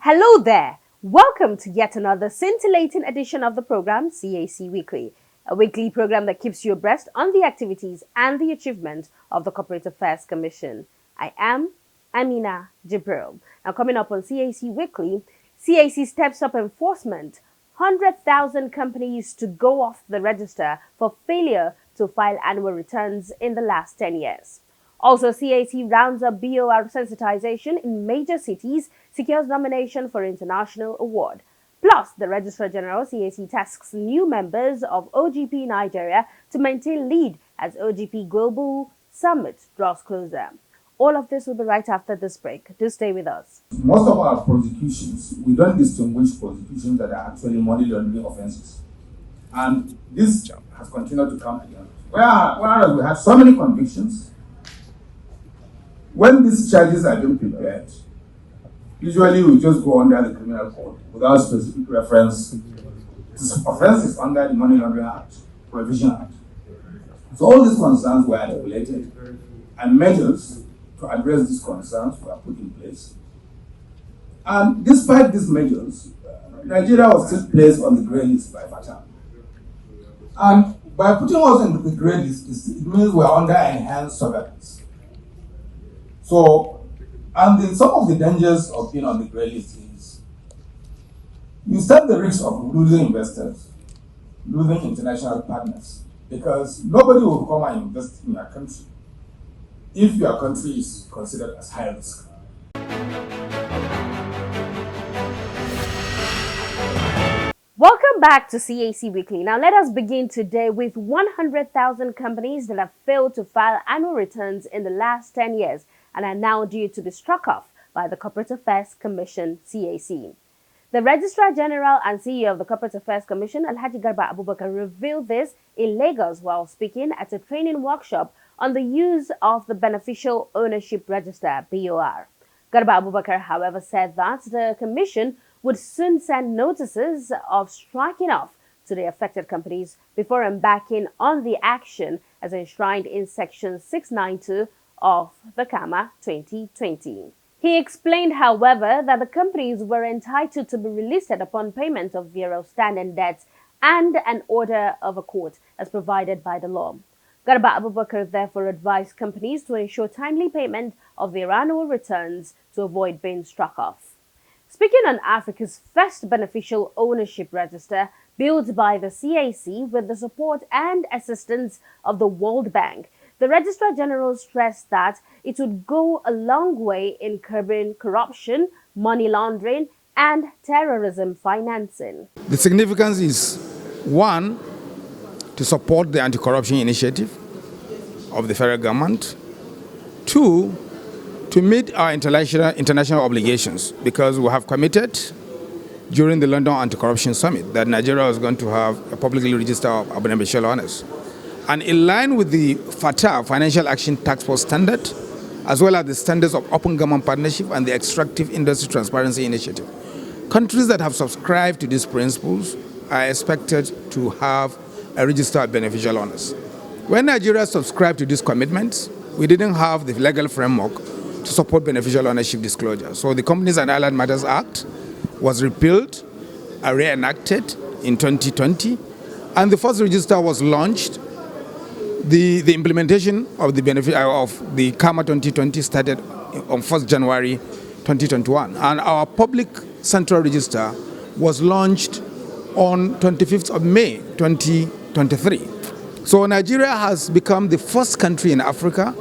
Hello there! Welcome to yet another scintillating edition of the program CAC Weekly, a weekly program that keeps you abreast on the activities and the achievements of the Corporate Affairs Commission. I am Amina Jibril. Now, coming up on CAC Weekly, CAC steps up enforcement. 100,000 companies to go off the register for failure to file annual returns in the last 10 years. Also, CAC rounds up BOR sensitization in major cities, secures nomination for international award. Plus, the Registrar General CAC tasks new members of OGP Nigeria to maintain lead as OGP Global Summit draws closer. All of this will be right after this break. Do stay with us. Most of our prosecutions, we don't distinguish prosecutions that are actually money laundering offenses. And this has continued to come again. Whereas we have so many convictions, when these charges are being prepared, usually we just go under the criminal code without specific reference. This offense is under the Money Laundering Act, Prohibition Act. So all these concerns were articulated, and measures to address these concerns were put in place. And despite these measures, Nigeria was still placed on the grey list by FATF. And by putting us on the grey list, it means we're under enhanced surveillance. So, and some of the dangers of being on the grey list is you stand the risk of losing investors, losing international partners, because nobody will come and invest in your country if your country is considered as high risk. Welcome back to CAC Weekly. Now let us begin today with 100,000 companies that have failed to file annual returns in the last 10 years and are now due to be struck off by the Corporate Affairs Commission, CAC. The Registrar General and CEO of the Corporate Affairs Commission, Alhaji Garba Abubakar, revealed this in Lagos while speaking at a training workshop on the use of the Beneficial Ownership Register, BOR. Garba Abubakar, however, said that the Commission would soon send notices of striking off to the affected companies before embarking on the action as enshrined in Section 692 of the CAMA 2020. He explained, however, that the companies were entitled to be relisted upon payment of their outstanding debts and an order of a court as provided by the law. Garba Abubakar therefore advised companies to ensure timely payment of their annual returns to avoid being struck off. Speaking on Africa's first beneficial ownership register, built by the CAC with the support and assistance of the World Bank, the Registrar General stressed that it would go a long way in curbing corruption, money laundering, and terrorism financing. The significance is, one, to support the anti-corruption initiative of the federal government. Two, to meet our international obligations, because we have committed during the London Anti-Corruption Summit that Nigeria was going to have a publicly register of beneficial owners. And in line with the FATF, Financial Action Task Force standard, as well as the standards of Open Government Partnership and the Extractive Industry Transparency Initiative, countries that have subscribed to these principles are expected to have a register of beneficial owners. When Nigeria subscribed to these commitments, we didn't have the legal framework to support beneficial ownership disclosure. So the Companies and Allied Matters Act was repealed and reenacted in 2020, and the first register was launched. The implementation of the CAMA 2020 started on 1st January 2021, and our public central register was launched on 25th of May 2023. So Nigeria has become the first country in Africa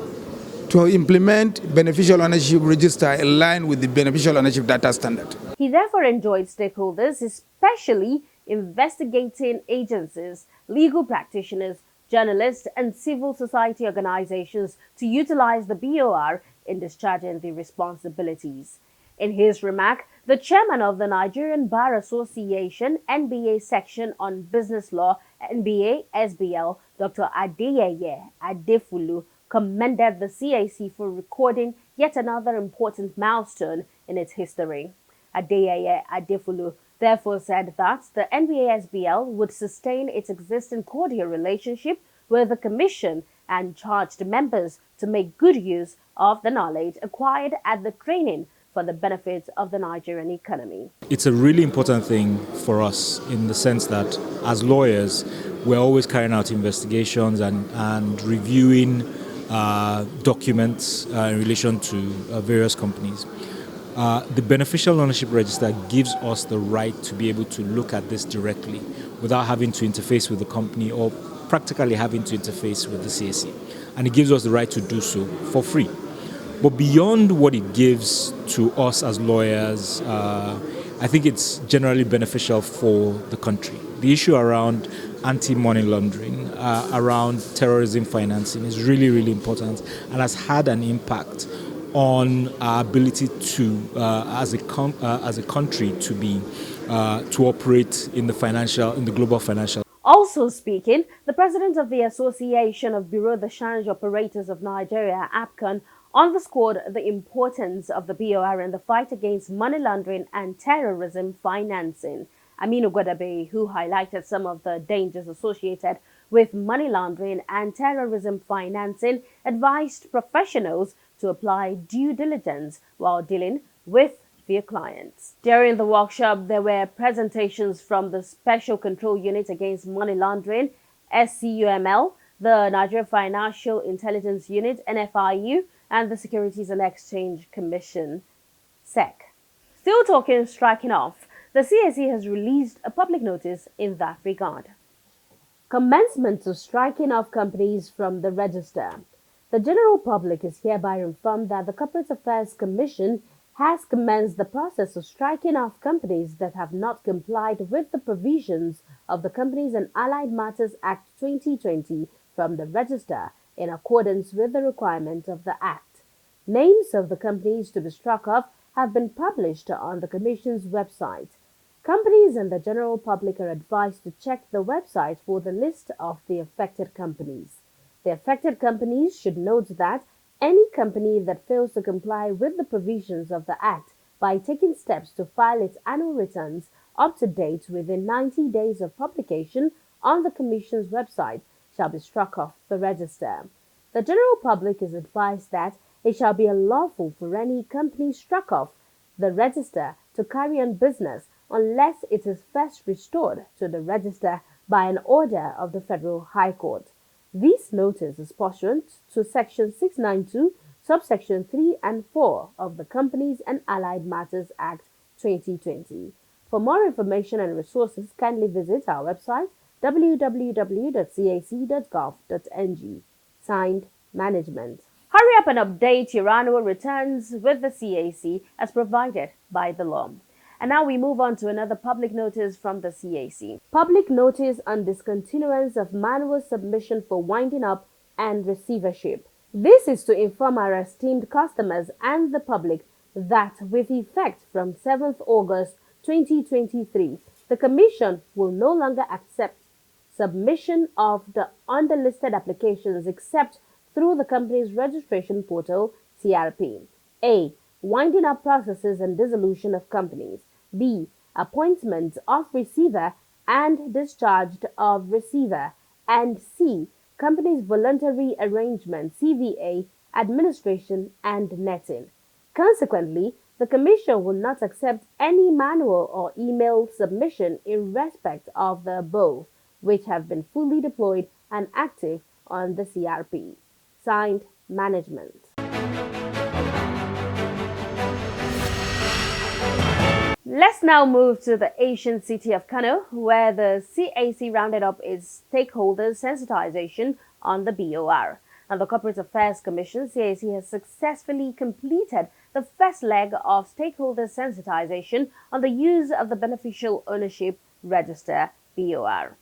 to implement beneficial ownership register in line with the beneficial ownership data standard. He therefore enjoyed stakeholders, especially investigating agencies, legal practitioners, journalists, and civil society organizations to utilize the BOR in discharging their responsibilities. In his remark, the chairman of the Nigerian Bar Association, NBA Section on Business Law, NBA SBL, Dr. Adeyeye Adefulu, commended the CAC for recording yet another important milestone in its history. Adeyeye Adefulu therefore said that the NBA-SBL would sustain its existing cordial relationship with the Commission and charged members to make good use of the knowledge acquired at the training for the benefit of the Nigerian economy. It's a really important thing for us in the sense that as lawyers, we're always carrying out investigations and reviewing documents in relation to various companies. The beneficial ownership register gives us the right to be able to look at this directly without having to interface with the company or practically having to interface with the CAC. And it gives us the right to do so for free. But beyond what it gives to us as lawyers, I think it's generally beneficial for the country. The issue around anti-money laundering, around terrorism financing is really, really important and has had an impact on our ability to, as a country, to operate in the global financial. Also speaking, the president of the Association of Bureau de Change Operators of Nigeria, APCON, underscored the importance of the BOR in the fight against money laundering and terrorism financing. Aminu Gwadabe, who highlighted some of the dangers associated with money laundering and terrorism financing, advised professionals to apply due diligence while dealing with their clients. During the workshop, there were presentations from the Special Control Unit Against Money Laundering, SCUML, the Nigeria Financial Intelligence Unit, NFIU, and the Securities and Exchange Commission, SEC. Still talking striking off, the CAC has released a public notice in that regard. Commencement of striking off companies from the register. The general public is hereby informed that the Corporate Affairs Commission has commenced the process of striking off companies that have not complied with the provisions of the Companies and Allied Matters Act 2020 from the register in accordance with the requirement of the Act. Names of the companies to be struck off have been published on the Commission's website. Companies and the general public are advised to check the website for the list of the affected companies. The affected companies should note that any company that fails to comply with the provisions of the Act by taking steps to file its annual returns up to date within 90 days of publication on the Commission's website shall be struck off the register. The general public is advised that it shall be unlawful for any company struck off the register to carry on business unless it is first restored to the register by an order of the Federal High Court. This notice is pursuant to Section 692, subsection 3 and 4 of the Companies and Allied Matters Act 2020. For more information and resources, kindly visit our website www.cac.gov.ng. Signed, Management. Hurry up and update your annual returns with the CAC as provided by the law. And now we move on to another public notice from the CAC. Public notice on discontinuance of manual submission for winding up and receivership. This is to inform our esteemed customers and the public that with effect from 7th August 2023, the Commission will no longer accept submission of the underlisted applications except through the company's registration portal, CRP. A. Winding up processes and dissolution of companies. B. Appointment of receiver and discharged of receiver. And C. Company's voluntary arrangement, CVA, administration and netting. Consequently, the Commission will not accept any manual or email submission in respect of the above, which have been fully deployed and active on the CRP. Signed, Management. Let's now move to the Asian city of Kano, where the CAC rounded up its stakeholders' sensitization on the BOR. And the Corporate Affairs Commission, CAC, has successfully completed the first leg of stakeholder sensitization on the use of the Beneficial Ownership Register, BOR.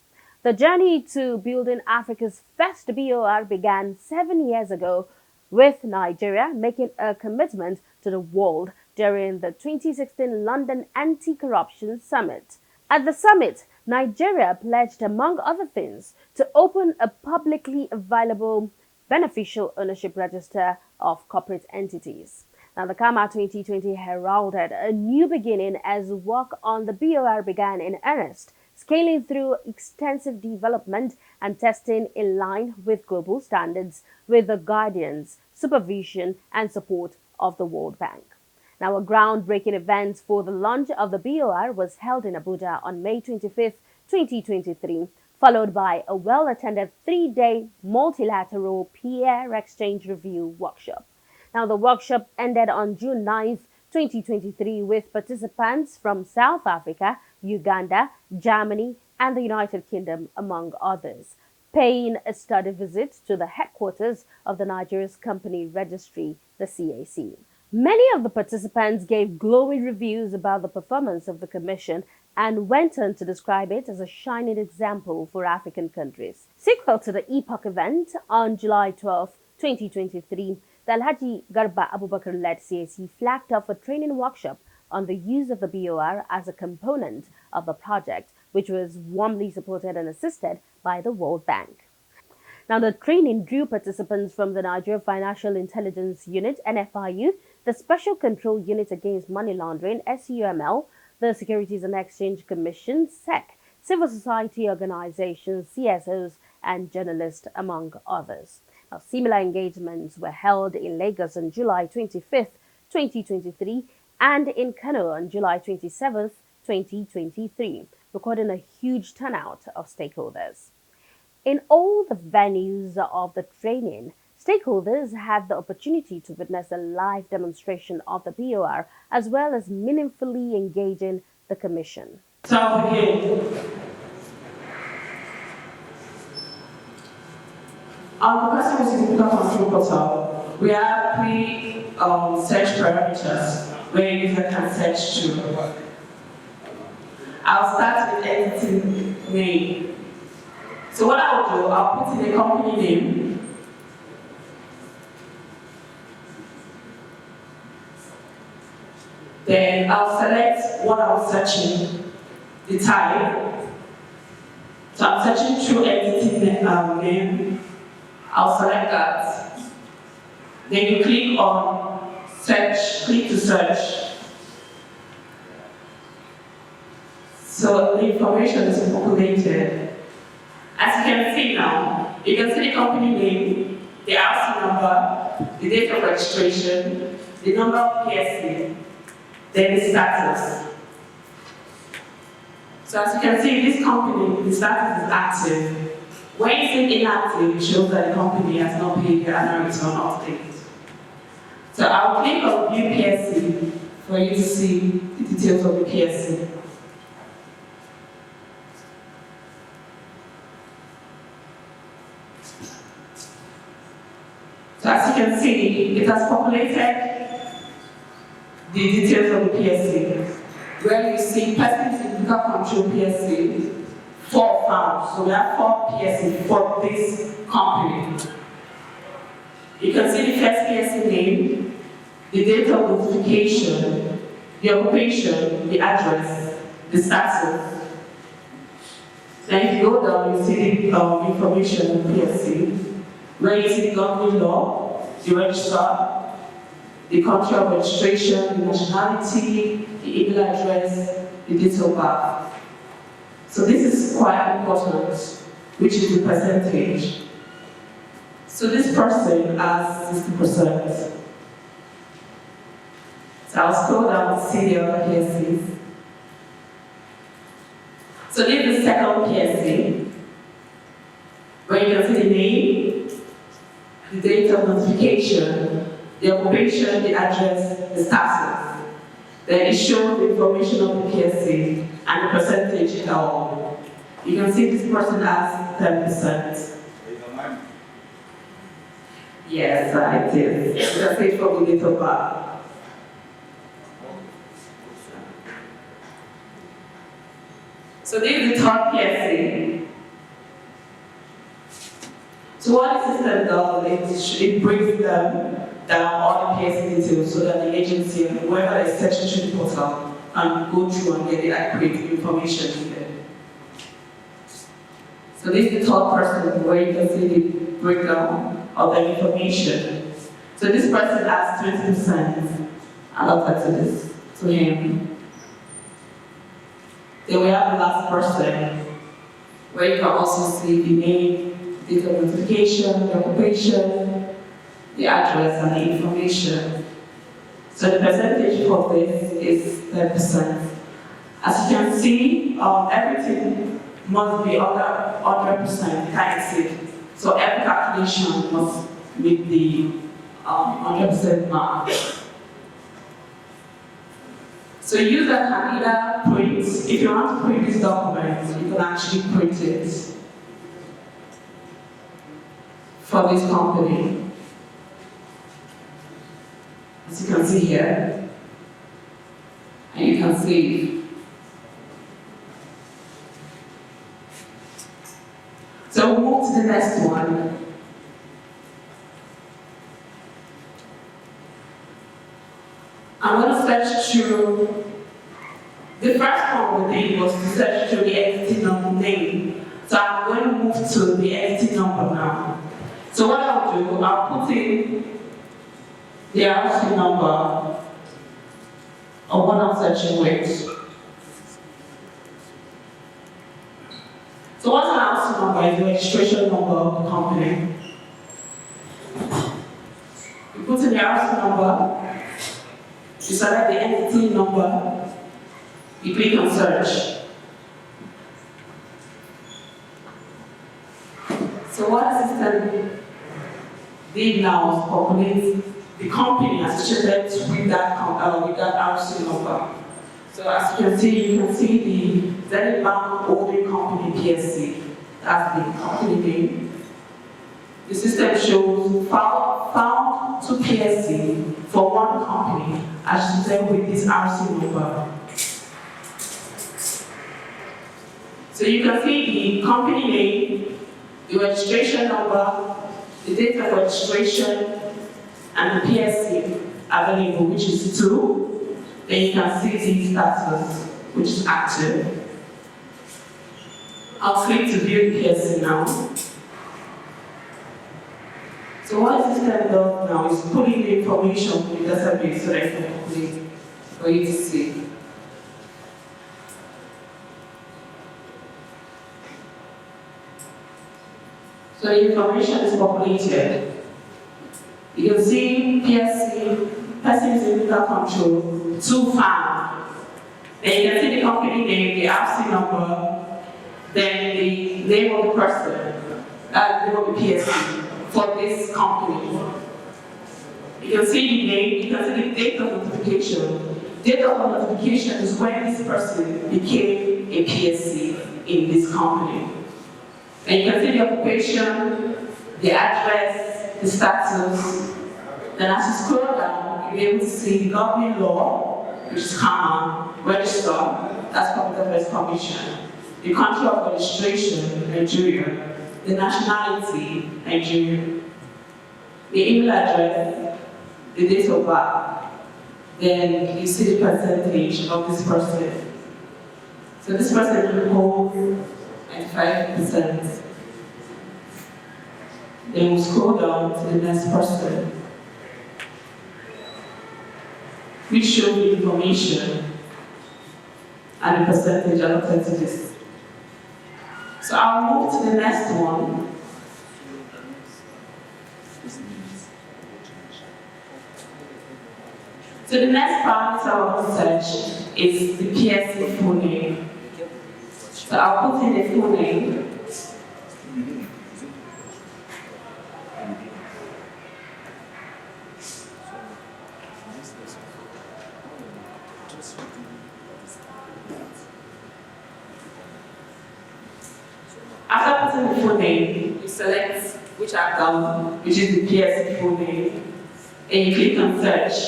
The journey to building Africa's first BOR began 7 years ago, with Nigeria making a commitment to the world during the 2016 London Anti-Corruption Summit. At the summit, Nigeria pledged, among other things, to open a publicly available beneficial ownership register of corporate entities. Now, the CAMA 2020 heralded a new beginning as work on the BOR began in earnest, scaling through extensive development and testing in line with global standards with the guardians, supervision, and support of the World Bank. Now, a groundbreaking event for the launch of the BOR was held in Abuja on May 25th, 2023, followed by a well-attended 3-day multilateral peer exchange review workshop. Now, the workshop ended on June 9th, 2023, with participants from South Africa, Uganda, Germany, and the United Kingdom, among others, paying a study visit to the headquarters of the Nigeria's Company Registry, the CAC. Many of the participants gave glowing reviews about the performance of the Commission and went on to describe it as a shining example for African countries. Sequel to the Epoch event on July 12, 2023, the Alhaji Garba Abubakar-led CAC flagged off a training workshop on the use of the BOR as a component of the project, which was warmly supported and assisted by the World Bank. Now, the training drew participants from the Nigeria Financial Intelligence Unit, NFIU, the Special Control Unit Against Money Laundering, SUML, the Securities and Exchange Commission, SEC, civil society organizations, CSOs, and journalists, among others. Now, similar engagements were held in Lagos on July 25th, 2023, and in Kano on July 27th, 2023, recording a huge turnout of stakeholders. In all the venues of the training, stakeholders had the opportunity to witness a live demonstration of the BOR as well as meaningfully engaging the Commission. So again, on the customer significant control portal, we have three search parameters where a user can search to. I'll start with entity name. So what I'll do, I'll put in a company name. Then I'll select what I'm searching, the type. So I'm searching through entity name. I'll select that. Then you click on search, click to search. So the information is populated. As you can see now, you can see the company name, the RC number, the date of registration, the number of PSC, then the status. So as you can see, this company, the status is active. When you see inactive, it shows that the company has not paid their annual return update. So I'll click on View PSC for you to see the details of the PSC. So as you can see, it has populated the details of the PSC, where you see person significant control PSC, 4 found. So we have 4 PSC for this company. You can see the first PSC name, the date of notification, the occupation, the address, the status. Then if you go down, you see the information of PSC. Where you see the government law, the registrar, the country of registration, the nationality, the email address, the date of birth. So this is quite important, which is the percentage. So this person has 60%. So I'll scroll down to see the other PSCs. So this is the second PSC, where you can see the name, the date of notification, the occupation, the address, the status. Then it shows the information of the PSC and the percentage. You can see this person has 10%. Yes, it is. You can see it from the date of birth. So this is the third PSC. So what the system does, it breaks them down all the PSC details so that the agency, whoever is searching through the portal, can go through and get the accurate information needed. So this is the third person where you can see the breakdown of the information. So this person has 20% allotted to this, to him. Then we have the last person, where you can also see the name, date of notification, the occupation, the address, and the information. So So the percentage for this is 10%. As you can see, everything must be under 100% currency. So every calculation must meet the 100% mark. So user can either print, if you want to print this document, you can actually print it for this company. As you can see here, and you can save. So we'll move to the next one. I'm going to search through, the first one we did was to search through the entity number name. So I'm going to move to the entity number now. So what I'll do, I'll put in the RC number of what I'm searching with. So what's an RC number is the registration number of the company. You put in the RC number, you select the entity number, you click on search. So what the system did now is populate the company associated with that RC number. So as you can see the Zenith Bank Holding Company PSC. That's the company name. The system shows found to PSC for one company associated with this RC number. So you can see the company name, the registration number, the date of registration, and the PSC available, which is 2. Then you can see the status, which is active. I'll click to view the PSC now. So what the system does now is pulling the information from the database so that it can complete for you to see. So the information is populated. You can see PSC, persons in legal control, 2 found. Then you can see the company name, the RC number, then the name of the person, that's the name of the PSC for this company. You can see the name, you can see the date of notification. Date of notification is when this person became a PSC in this company. And you can see the occupation, the address, the status. Then as you scroll down, you'll be able to see the governing law, which is common, register, that's Computer Affairs Commission, the country of registration, Nigeria, the nationality, Nigeria, the email address, the date of birth, then you see the percentage of this person. So this person will hold 95%. Then we'll scroll down to the next person, which shows the information and the percentage allotted to this. So I'll move to the next one. So the next parameter I want to search is the PSC full name. So I'll put in the full name. After putting the full name, you select which account, which is the PSC full name, and you click on search.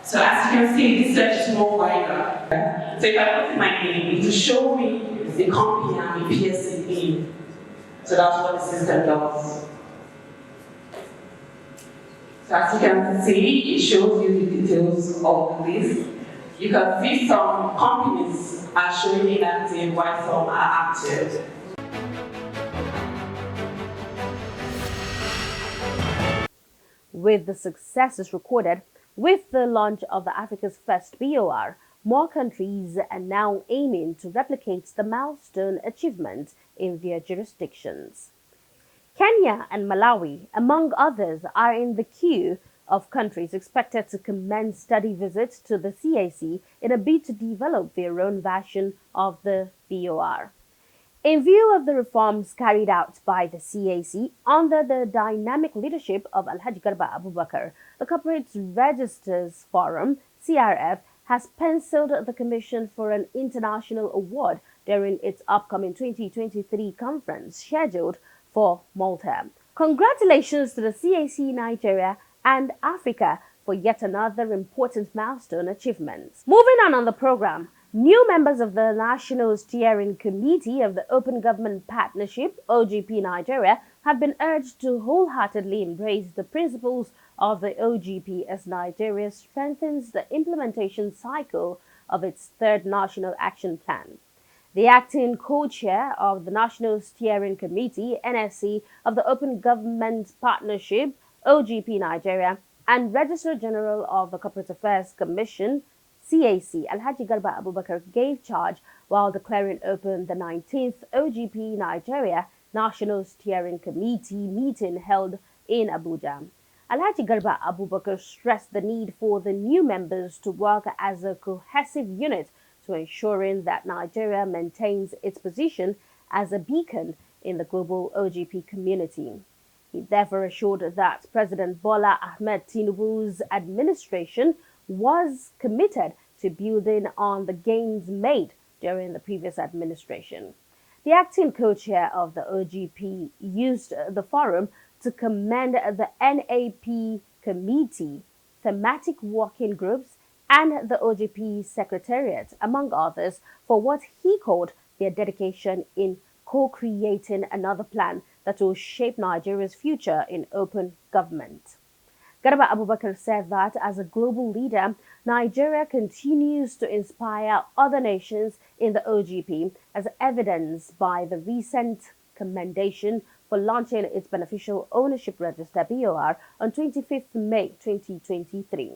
So as you can see, this search is more wider. So if I put in my name, it will show me the company and the PSC name. So that's what the system does. So as you can see, it shows you the details of the list. You can see some companies are showing inactive while some are active. With the successes recorded with the launch of the Africa's first BOR, more countries are now aiming to replicate the milestone achievement in their jurisdictions. Kenya and Malawi, among others, are in the queue of countries expected to commence study visits to the CAC in a bid to develop their own version of the BOR. In view of the reforms carried out by the CAC under the dynamic leadership of Alhaji Garba Abubakar, the Corporate Registers Forum, CRF, has penciled the Commission for an International Award during its upcoming 2023 conference scheduled for Malta. Congratulations to the CAC Nigeria and Africa for yet another important milestone achievement. Moving on the program, new members of the National Steering Committee of the Open Government Partnership, OGP Nigeria, have been urged to wholeheartedly embrace the principles of the OGP as Nigeria strengthens the implementation cycle of its third National Action Plan. The acting co-chair of the National Steering Committee, NSC, of the Open Government Partnership, OGP Nigeria, and Registrar General of the Corporate Affairs Commission, CAC, Alhaji Garba Abubakar, gave charge while declaring open the 19th OGP Nigeria National Steering Committee meeting held in Abuja. Alhaji Garba Abubakar stressed the need for the new members to work as a cohesive unit to ensuring that Nigeria maintains its position as a beacon in the global OGP community. He therefore assured that President Bola Ahmed Tinubu's administration was committed to building on the gains made during the previous administration. The acting co-chair of the OGP used the forum to commend the NAP committee, thematic working groups, and the OGP Secretariat, among others, for what he called their dedication in co-creating another plan that will shape Nigeria's future in open government. Garba Abubakar said that as a global leader, Nigeria continues to inspire other nations in the OGP, as evidenced by the recent commendation for launching its Beneficial Ownership Register BOR on 25th May 2023.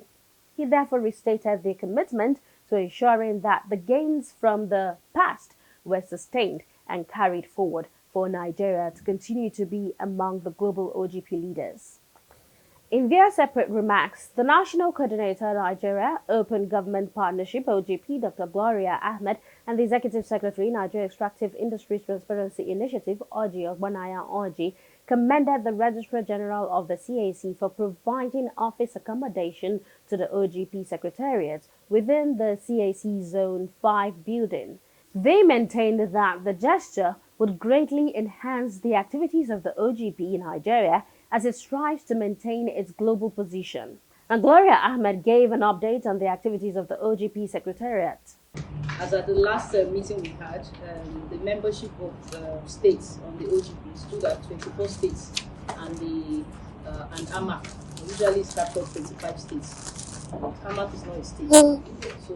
He therefore restated their commitment to ensuring that the gains from the past were sustained and carried forward for Nigeria to continue to be among the global OGP leaders. In their separate remarks, the National Coordinator Nigeria Open Government Partnership OGP, Dr. Gloria Ahmed, and the Executive Secretary Nigeria Extractive Industries Transparency Initiative, Orji Ogbanaya Orji, commended the Registrar General of the CAC for providing office accommodation to the OGP Secretariat within the CAC Zone 5 building. They maintained that the gesture would greatly enhance the activities of the OGP in Nigeria as it strives to maintain its global position. And Gloria Ahmed gave an update on the activities of the OGP Secretariat. As at the last meeting we had, the membership of states on the OGP stood at 24 states, and AMAC usually is captured 25 states. But AMAC is not a state, so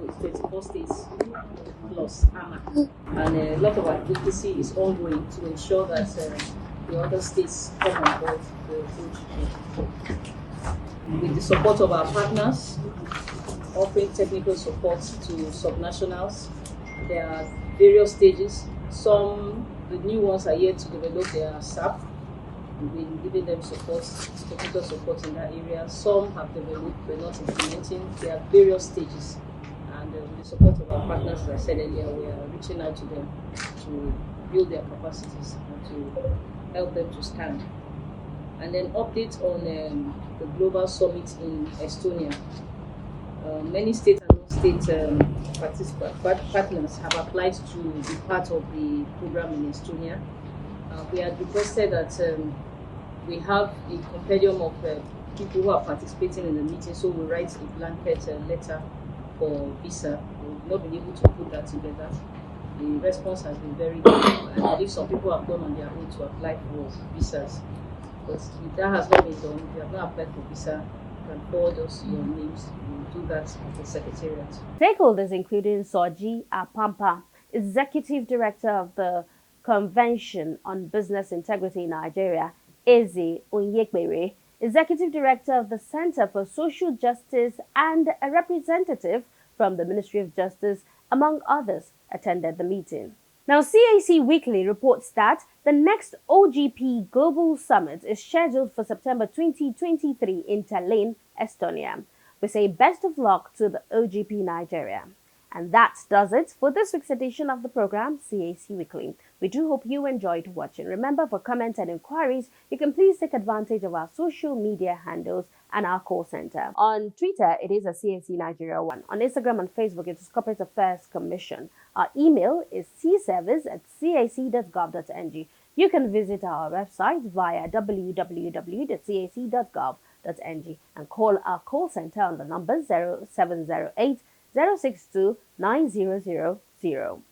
it's 24 states plus AMAC. And a lot of advocacy is ongoing to ensure that the other states come on board the OGP. With the support of our partners, offering technical support to subnationals. There are various stages. The new ones are yet to develop their SAP. We've been giving them support, technical support in that area. Some have developed, we're not implementing. There are various stages. And with the support of our partners, as I said earlier, we are reaching out to them to build their capacities and to help them to stand. And then updates on the Global Summit in Estonia. Many state and non-state partners have applied to be part of the program in Estonia. We had requested that we have a compendium of people who are participating in the meeting, so we write a blanket letter for visa. We've not been able to put that together. The response has been very good. I believe some people have gone on their own to apply for visas. But if that has not been done, if you have not applied for visa, you can forward us your names. We'll do that at the Secretariat. Stakeholders including Soji Apampa, Executive Director of the Convention on Business Integrity in Nigeria, Eze Onyekbere, Executive Director of the Center for Social Justice, and a representative from the Ministry of Justice, among others, attended the meeting. Now, CAC Weekly reports that the next OGP Global Summit is scheduled for September 2023 in Tallinn, Estonia. We say best of luck to the OGP Nigeria. And that does it for this week's edition of the program, CAC Weekly. We do hope you enjoyed watching. Remember, for comments and inquiries, you can please take advantage of our social media handles and our call center. On Twitter, it is a CAC Nigeria 1. On Instagram and Facebook, it is Corporate Affairs Commission. Our email is cservice@cac.gov.ng. You can visit our website via www.cac.gov.ng and call our call center on the number 0708 062 9000. Join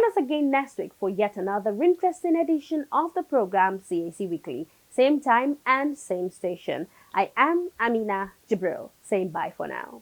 us again next week for yet another interesting edition of the program CAC Weekly. Same time and same station. I am Amina Jibril, saying bye for now.